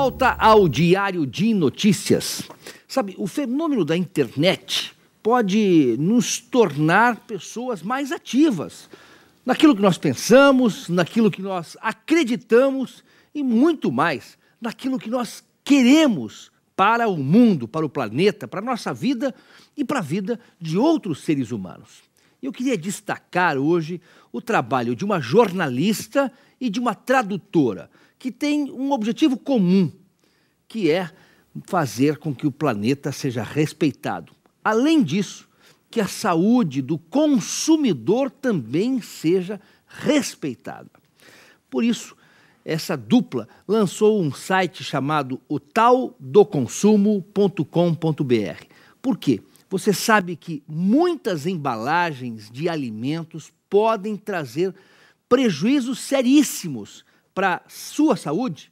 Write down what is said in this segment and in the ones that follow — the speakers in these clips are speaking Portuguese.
volta ao Diário de Notícias. Sabe, o fenômeno da internet pode nos tornar pessoas mais ativas naquilo que nós pensamos, naquilo que nós acreditamos e muito mais naquilo que nós queremos para o mundo, para o planeta, para a nossa vida e para a vida de outros seres humanos. Eu queria destacar hoje o trabalho de uma jornalista e de uma tradutora que tem um objetivo comum, que é fazer com que o planeta seja respeitado. Além disso, que a saúde do consumidor também seja respeitada. Por isso, essa dupla lançou um site chamado otaldoconsumo.com.br. Por quê? Você sabe que muitas embalagens de alimentos podem trazer prejuízos seríssimos para a sua saúde.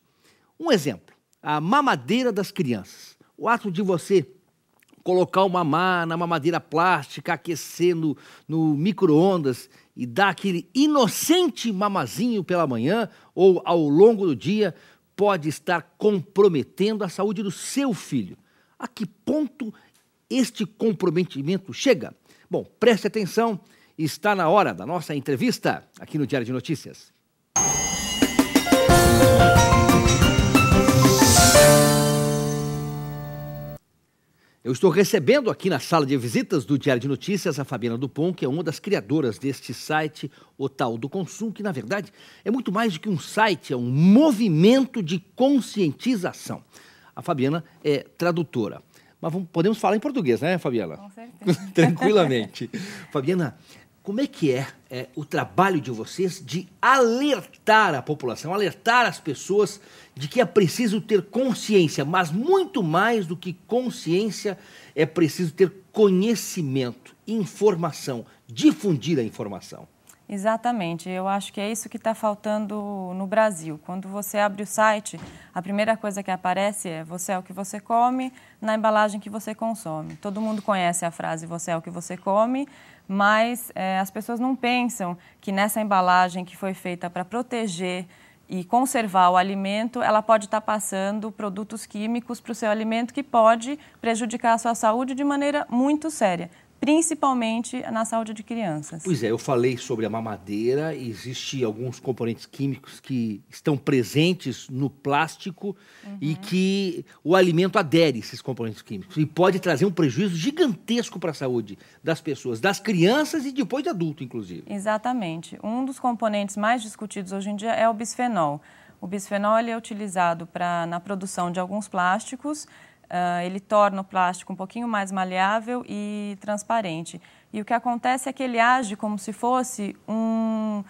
Um exemplo, a mamadeira das crianças. O ato de você colocar o mamar na mamadeira plástica, aquecer no micro-ondas e dar aquele inocente mamazinho pela manhã ou ao longo do dia, pode estar comprometendo a saúde do seu filho. A que ponto este comprometimento chega? Bom, preste atenção, está na hora da nossa entrevista aqui no Diário de Notícias. Eu estou recebendo aqui na sala de visitas do Diário de Notícias a Fabiana Dupont, que é uma das criadoras deste site, O Tal do Consumo, que na verdade é muito mais do que um site, é um movimento de conscientização. A Fabiana é tradutora. Mas podemos falar em português, né, Fabiana? Com certeza. Tranquilamente. Fabiana, como é que é o trabalho de vocês de alertar a população, alertar as pessoas de que é preciso ter consciência, mas muito mais do que consciência, é preciso ter conhecimento, informação, difundir a informação? Exatamente, eu acho que é isso que está faltando no Brasil. Quando você abre o site, a primeira coisa que aparece é você é o que você come na embalagem que você consome. Todo mundo conhece a frase você é o que você come, mas as pessoas não pensam que nessa embalagem que foi feita para proteger e conservar o alimento, ela pode estar passando produtos químicos para o seu alimento que pode prejudicar a sua saúde de maneira muito séria, principalmente na saúde de crianças. Pois é, eu falei sobre a mamadeira, existem alguns componentes químicos que estão presentes no plástico e que o alimento adere a esses componentes químicos e pode trazer um prejuízo gigantesco para a saúde das pessoas, das crianças e depois de adulto, inclusive. Exatamente. Um dos componentes mais discutidos hoje em dia é o bisfenol. O bisfenol ele é utilizado na produção de alguns plásticos. Ele torna o plástico um pouquinho mais maleável e transparente. E o que acontece é que ele age como se fosse um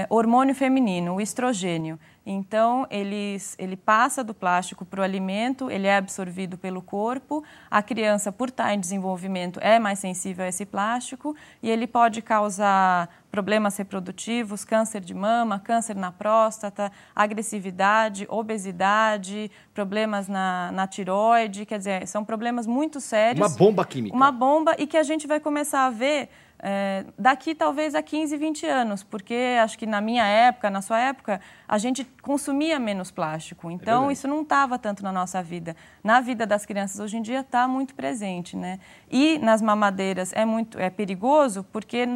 hormônio feminino, o estrogênio. Então, ele passa do plástico para o alimento, ele é absorvido pelo corpo, a criança, por estar em desenvolvimento, é mais sensível a esse plástico e ele pode causar problemas reprodutivos, câncer de mama, câncer na próstata, agressividade, obesidade, problemas na tireoide, quer dizer, são problemas muito sérios. Uma bomba química. Uma bomba e que a gente vai começar a ver daqui talvez a 15, 20 anos, porque acho que na minha época, na sua época, a gente consumia menos plástico, então isso não estava tanto na nossa vida. Na vida das crianças hoje em dia está muito presente, né? E nas mamadeiras é perigoso porque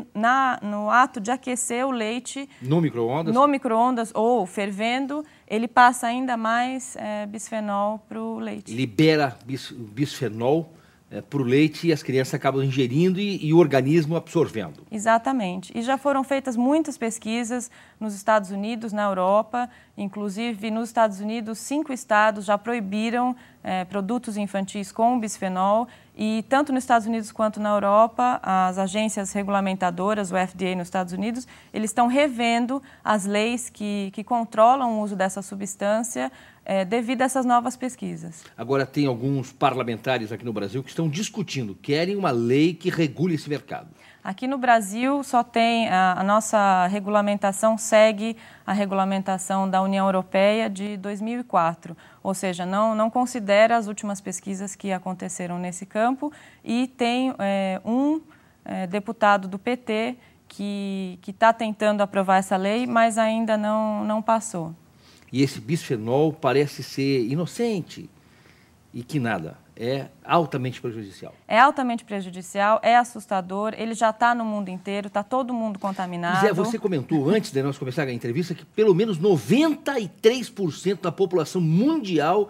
no ato de aquecer o leite no micro-ondas ou fervendo, ele passa ainda mais bisfenol para o leite. Libera bisfenol para o leite e as crianças acabam ingerindo e o organismo absorvendo. Exatamente. E já foram feitas muitas pesquisas nos Estados Unidos, na Europa, inclusive nos Estados Unidos 5 estados já proibiram produtos infantis com bisfenol e tanto nos Estados Unidos quanto na Europa, as agências regulamentadoras, o FDA nos Estados Unidos, eles estão revendo as leis que controlam o uso dessa substância devido a essas novas pesquisas. Agora, tem alguns parlamentares aqui no Brasil que estão discutindo, querem uma lei que regule esse mercado. Aqui no Brasil só tem, a nossa regulamentação segue a regulamentação da União Europeia de 2004, ou seja, não considera as últimas pesquisas que aconteceram nesse campo e tem um deputado do PT que está tentando aprovar essa lei, mas ainda não passou. E esse bisfenol parece ser inocente e que nada, é altamente prejudicial. É altamente prejudicial, é assustador, ele já está no mundo inteiro, está todo mundo contaminado. Zé, você comentou antes de nós começar a entrevista que pelo menos 93% da população mundial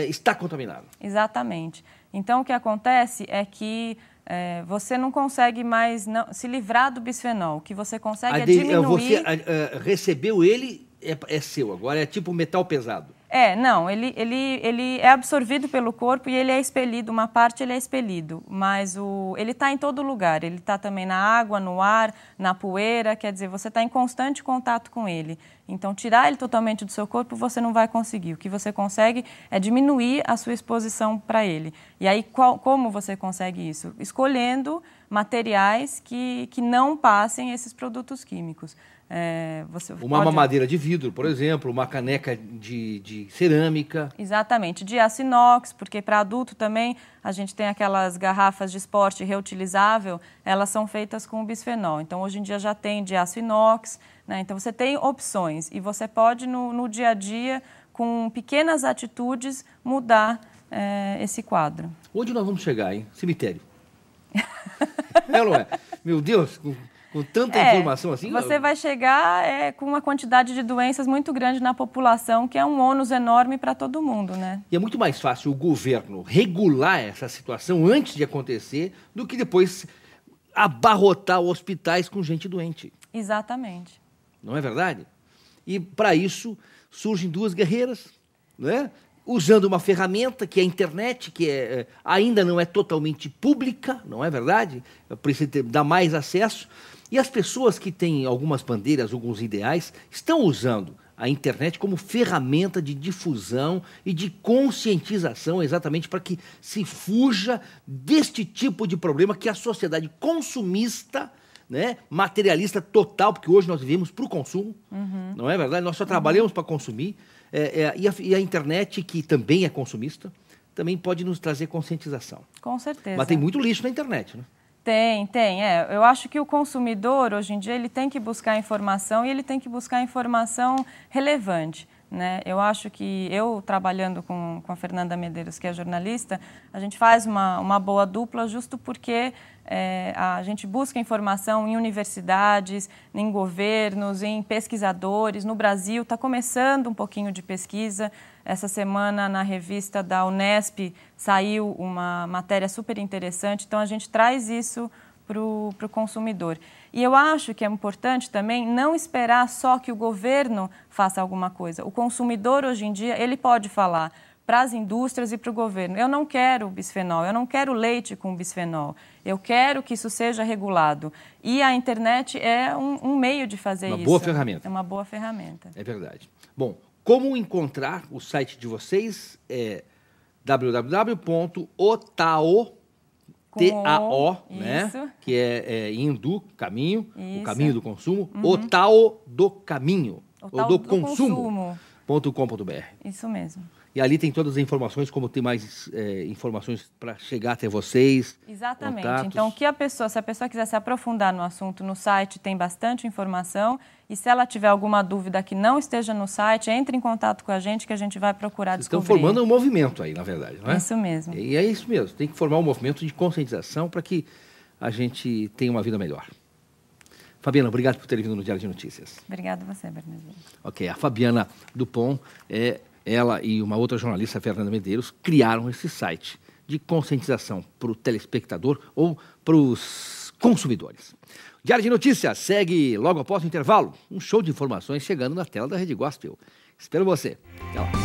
está contaminada. Exatamente. Então, o que acontece é que você não consegue mais se livrar do bisfenol. O que você consegue diminuir... Você recebeu ele, é seu. Agora é tipo metal pesado. Não, ele é absorvido pelo corpo e ele é expelido, uma parte ele é expelido, mas ele está em todo lugar, ele está também na água, no ar, na poeira, quer dizer, você está em constante contato com ele. Então, tirar ele totalmente do seu corpo você não vai conseguir. O que você consegue é diminuir a sua exposição para ele. E aí, como você consegue isso? Escolhendo materiais que não passem esses produtos químicos. Uma mamadeira de vidro, por exemplo, uma caneca de cerâmica. Exatamente, de aço inox, porque para adulto também a gente tem aquelas garrafas de esporte reutilizável, elas são feitas com bisfenol. Então, hoje em dia já tem de aço inox, né? Então, você tem opções e você pode, no dia a dia, com pequenas atitudes, mudar esse quadro. Onde nós vamos chegar, hein? Cemitério. É, não é? Meu Deus... Com tanta informação assim... Você vai chegar com uma quantidade de doenças muito grande na população, que é um ônus enorme para todo mundo, né? E é muito mais fácil o governo regular essa situação antes de acontecer do que depois abarrotar hospitais com gente doente. Exatamente. Não é verdade? E para isso surgem duas guerreiras, né? Usando uma ferramenta que é a internet, que ainda não é totalmente pública, não é verdade? Precisa dar mais acesso. E as pessoas que têm algumas bandeiras, alguns ideais, estão usando a internet como ferramenta de difusão e de conscientização, exatamente para que se fuja deste tipo de problema que a sociedade consumista, né, materialista total, porque hoje nós vivemos para o consumo, não é verdade? Nós só trabalhamos para consumir, e a internet, que também é consumista, também pode nos trazer conscientização. Com certeza. Mas tem muito lixo na internet, né? Tem. Eu acho que o consumidor, hoje em dia, ele tem que buscar informação e ele tem que buscar informação relevante, né? Eu acho que eu, trabalhando com a Fernanda Medeiros, que é jornalista, a gente faz uma boa dupla justo porque a gente busca informação em universidades, em governos, em pesquisadores. No Brasil está começando um pouquinho de pesquisa. Essa semana, na revista da Unesp, saiu uma matéria super interessante. Então, a gente traz isso para o consumidor. E eu acho que é importante também não esperar só que o governo faça alguma coisa. O consumidor, hoje em dia, ele pode falar para as indústrias e para o governo: eu não quero bisfenol, eu não quero leite com bisfenol, eu quero que isso seja regulado. E a internet é um meio de fazer isso. Uma boa ferramenta. É uma boa ferramenta. É verdade. Bom, como encontrar o site de vocês? É www.otao, T-A-O, né? Que é hindu, caminho, isso. O caminho do consumo, Otao do caminho, ou do consumo.com.br. Isso mesmo. E ali tem todas as informações, como tem mais informações para chegar até vocês. Exatamente. Contatos. Então, se a pessoa quiser se aprofundar no assunto, no site tem bastante informação. E se ela tiver alguma dúvida que não esteja no site, entre em contato com a gente que a gente vai procurar descobrir. Estão formando um movimento aí, na verdade, não é? Isso mesmo. E é isso mesmo. Tem que formar um movimento de conscientização para que a gente tenha uma vida melhor. Fabiana, obrigado por ter vindo no Diário de Notícias. Obrigada a você, Bernardino. Ok, a Fabiana Dupont, ela e uma outra jornalista, Fernanda Medeiros, criaram esse site de conscientização para o telespectador ou para os consumidores. Diário de Notícias segue logo após o intervalo. Um show de informações chegando na tela da Rede Gospel. Espero você. Até lá.